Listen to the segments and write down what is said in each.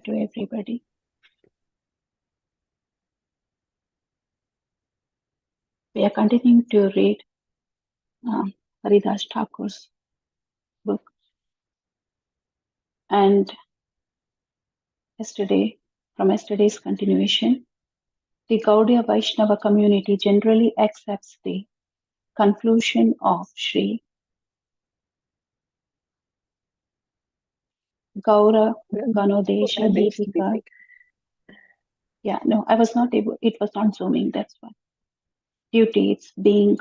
to everybody. We are continuing to read Haridasa Thakur's book. And from yesterday's continuation, the Gaudiya Vaishnava community generally accepts the conclusion of Sri Gaura Ganodesha Deepika. Yeah, no, I was not able, it was not zooming, that's why. Duties being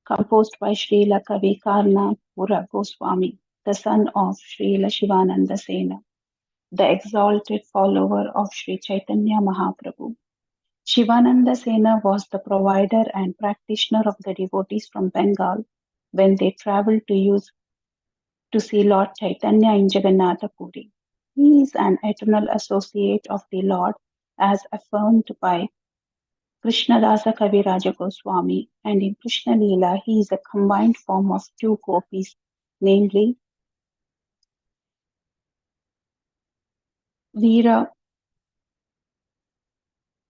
composed by Srila Kavi Karnapura Goswami, the son of Srila Shivananda Sena, the exalted follower of Sri Chaitanya Mahaprabhu. Shivananda Sena was the provider and practitioner of the devotees from Bengal when they traveled to see Lord Chaitanya in Jagannatha Puri. He is an eternal associate of the Lord as affirmed by Krishnadasa Kaviraja Goswami, and in Krishna Leela he is a combined form of two gopis, namely Veera.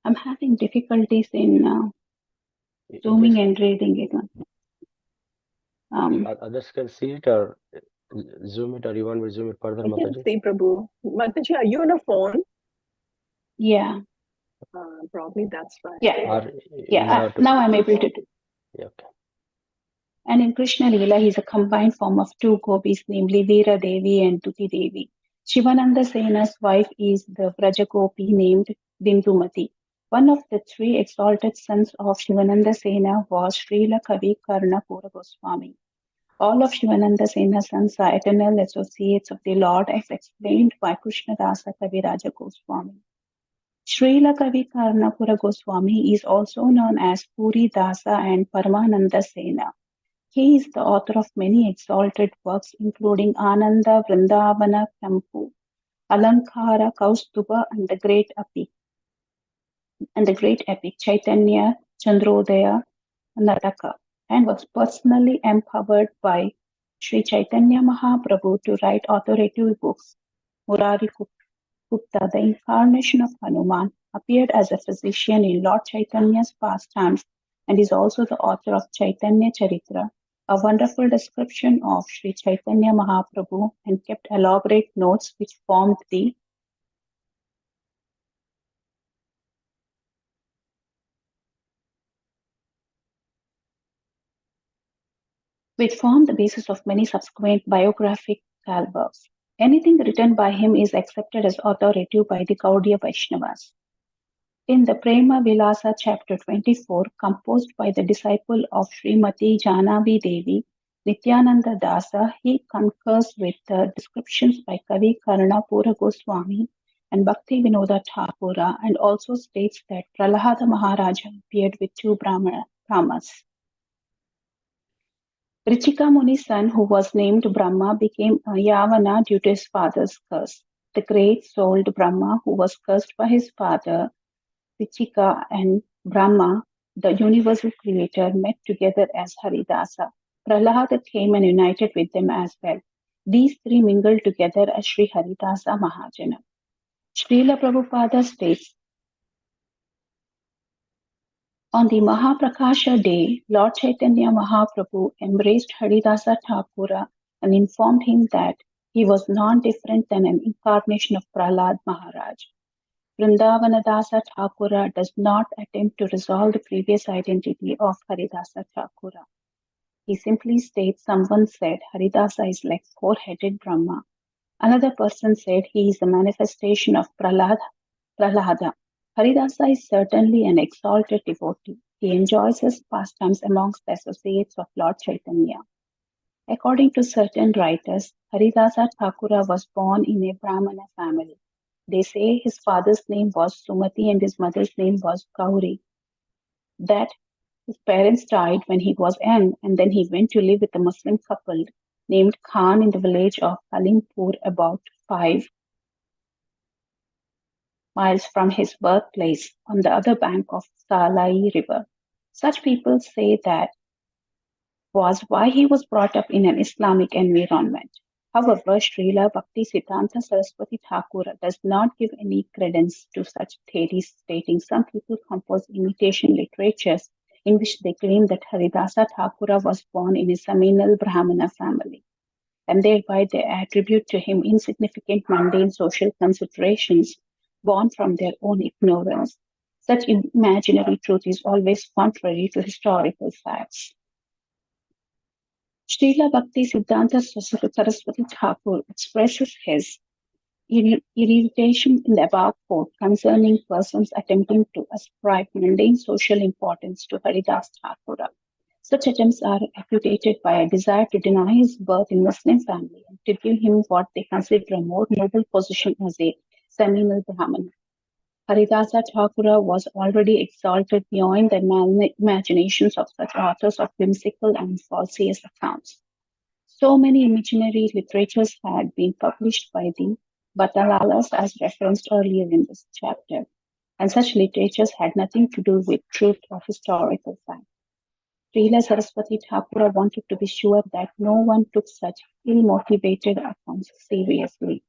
I'm having difficulties in zooming and reading it. Others can see it or zoom it, or you want me to zoom it further, I can Mataji? see, Prabhu. Mataji, are you on a phone? Yeah. Probably that's why. Yeah. Now I'm able to do. Yeah, okay. And in Krishna Leela, he is a combined form of two gopis, namely Veera Devi and Tuti Devi. Shivananda Sena's wife is the Vraja Gopi named Bindumati. One of the three exalted sons of Shivananda Sena was Srila Kavi Karnapura Goswami. All of Shivananda Sena's sons are eternal associates of the Lord as explained by Krishnadasa Kaviraja Goswami. Srila Kavi Karnapura Goswami is also known as Puri Dasa and Paramananda Sena. He is the author of many exalted works including Ananda Vrindavana Kampu, Alankara Kaustuba and the great epic Chaitanya Chandrodaya Nataka, and was personally empowered by Sri Chaitanya Mahaprabhu to write authoritative books. Murari Gupta, the incarnation of Hanuman, appeared as a physician in Lord Chaitanya's pastimes and is also the author of Chaitanya Charitra, a wonderful description of Sri Chaitanya Mahaprabhu, and kept elaborate notes which formed the basis of many subsequent biographical works. Anything written by him is accepted as authoritative by the Gaudiya Vaishnavas. In the Prema Vilasa chapter 24, composed by the disciple of Srimati Janavi Devi, Nityananda Dasa, he concurs with the descriptions by Kavi Karnapura Goswami and Bhakti Vinoda Thakura, and also states that Prahlada Maharaja appeared with two Brahmas. Richika Muni's son, who was named Brahma, became a Yavana due to his father's curse. The great-souled Brahma, who was cursed by his father, Richika, and Brahma, the universal creator, met together as Haridasa. Prahlada came and united with them as well. These three mingled together as Sri Haridasa Mahajana. Srila Prabhupada states, on the Mahaprakasha day, Lord Chaitanya Mahaprabhu embraced Haridasa Thakura and informed him that he was non-different than an incarnation of Prahlad Maharaj. Vrindavanadasa Thakura does not attempt to resolve the previous identity of Haridasa Thakura. He simply states someone said Haridasa is like four-headed Brahma. Another person said he is the manifestation of Prahlada. Haridasa is certainly an exalted devotee. He enjoys his pastimes amongst the associates of Lord Chaitanya. According to certain writers, Haridasa Thakura was born in a Brahmana family. They say his father's name was Sumati and his mother's name was Gauri. That his parents died when he was young, and then he went to live with a Muslim couple named Khan in the village of Kalimpur, about 5 miles from his birthplace on the other bank of Salai River. Such people say that was why he was brought up in an Islamic environment. However, Srila Bhakti Siddhanta Saraswati Thakura does not give any credence to such theories, stating some people compose imitation literatures in which they claim that Haridasa Thakura was born in a seminal Brahmana family, and thereby they attribute to him insignificant mundane social considerations born from their own ignorance. Such imaginary truth is always contrary to historical facts. Srila Bhakti Siddhanta Saraswati Thakur expresses his irritation in the above quote concerning persons attempting to ascribe mundane social importance to Haridas Thakura. Such attempts are attributed by a desire to deny his birth in Muslim family and to give him what they consider a more noble position as a seminal Brahmana. Haridasa Thakura was already exalted beyond the imaginations of such authors of whimsical and falsified accounts. So many imaginary literatures had been published by the Batalalas as referenced earlier in this chapter, and such literatures had nothing to do with truth or historical fact. Srila Saraswati Thakura wanted to be sure that no one took such ill-motivated accounts seriously.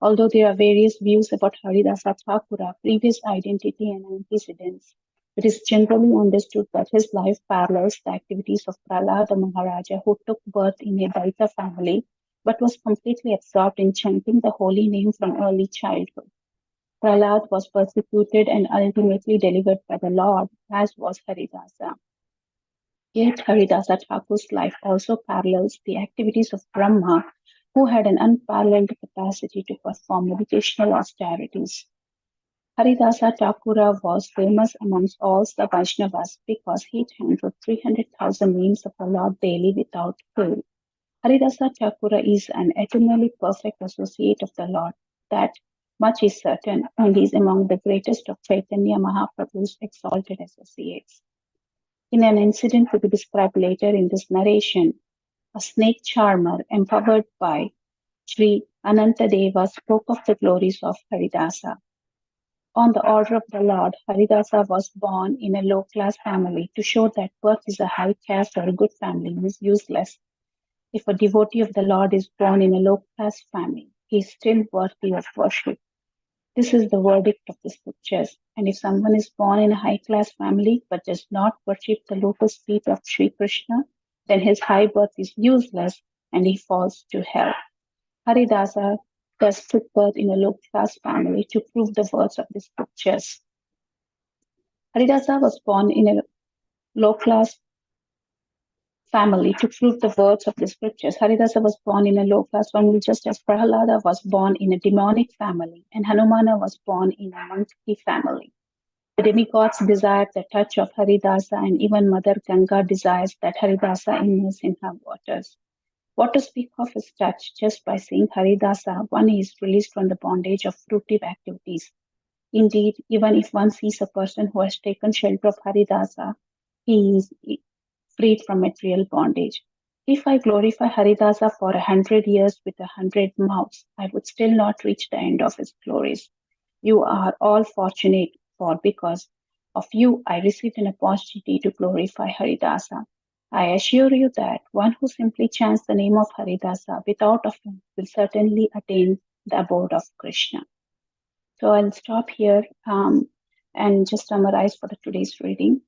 Although there are various views about Haridasa Thakura, previous identity and antecedents, it is generally understood that his life parallels the activities of Prahlada Maharaja, who took birth in a Daita family but was completely absorbed in chanting the holy name from early childhood. Prahlad was persecuted and ultimately delivered by the Lord, as was Haridasa. Yet Haridasa Thakur's life also parallels the activities of Brahma, who had an unparalleled capacity to perform meditational austerities. Haridasa Thakura was famous amongst all the Vaishnavas because he chanted 300,000 names of the Lord daily without fail. Haridasa Thakura is an eternally perfect associate of the Lord. That much is certain, and is among the greatest of Chaitanya Mahaprabhu's exalted associates. In an incident to be described later in this narration, a snake charmer empowered by Sri Anantadeva spoke of the glories of Haridasa. On the order of the Lord, Haridasa was born in a low-class family to show that birth is a high caste or a good family is useless. If a devotee of the Lord is born in a low-class family, he is still worthy of worship. This is the verdict of the scriptures. And if someone is born in a high-class family but does not worship the lotus feet of Sri Krishna, then his high birth is useless and he falls to hell. Haridasa thus took birth in a low-class family to prove the words of the scriptures. Haridasa was born in a low-class family to prove the words of the scriptures. Haridasa was born in a low-class family just as Prahlada was born in a demonic family and Hanumana was born in a monkey family. The demigods desired the touch of Haridasa and even Mother Ganga desires that Haridasa immerse in her waters. What to speak of his touch? Just by seeing Haridasa, one is released from the bondage of fruitive activities. Indeed, even if one sees a person who has taken shelter of Haridasa, he is freed from material bondage. If I glorify Haridasa for 100 years with 100 mouths, I would still not reach the end of his glories. You are all fortunate, for because of you I received an opportunity to glorify Haridasa. I assure you that one who simply chants the name of Haridasa without offense will certainly attain the abode of Krishna. So I'll stop here and just summarize for today's reading.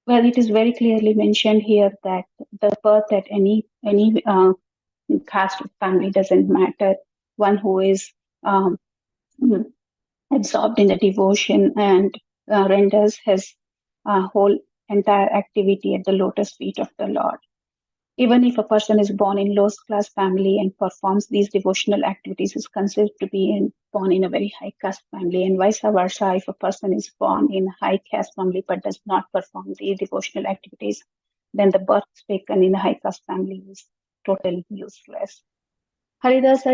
Well, it is very clearly mentioned here that the birth at any caste of family doesn't matter. One who is absorbed in the devotion and renders his whole entire activity at the lotus feet of the Lord. Even if a person is born in low class family and performs these devotional activities, is considered to be born in a very high caste family, and vice versa. If a person is born in a high caste family but does not perform these devotional activities, then the birth taken in a high caste family is totally useless. Haridasa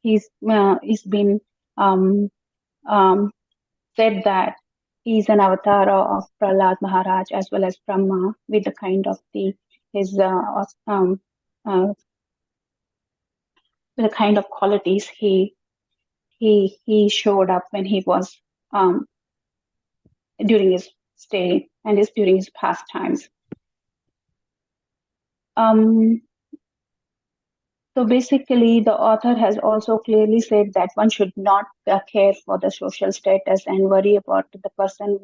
is been said that he is an avatar of Prahlad Maharaj as well as Brahma with the kind of his the kind of qualities he showed up when he was during his stay and during his pastimes. So basically, the author has also clearly said that one should not care for the social status and worry about the person,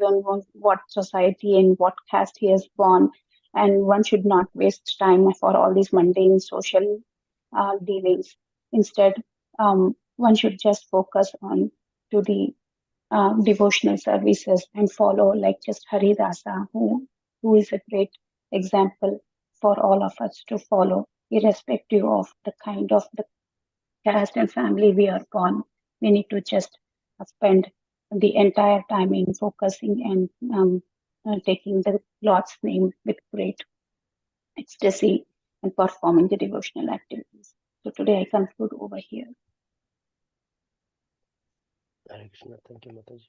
what society and what caste he has born, and one should not waste time for all these mundane social dealings. Instead, one should just focus on to the devotional services and follow like just Haridasa, who is a great example for all of us to follow, irrespective of the kind of the caste and family we are born. We need to just spend the entire time in focusing and taking the Lord's name with great ecstasy and performing the devotional activities. So today I conclude over here. Hare Krishna. Thank you, Mataji.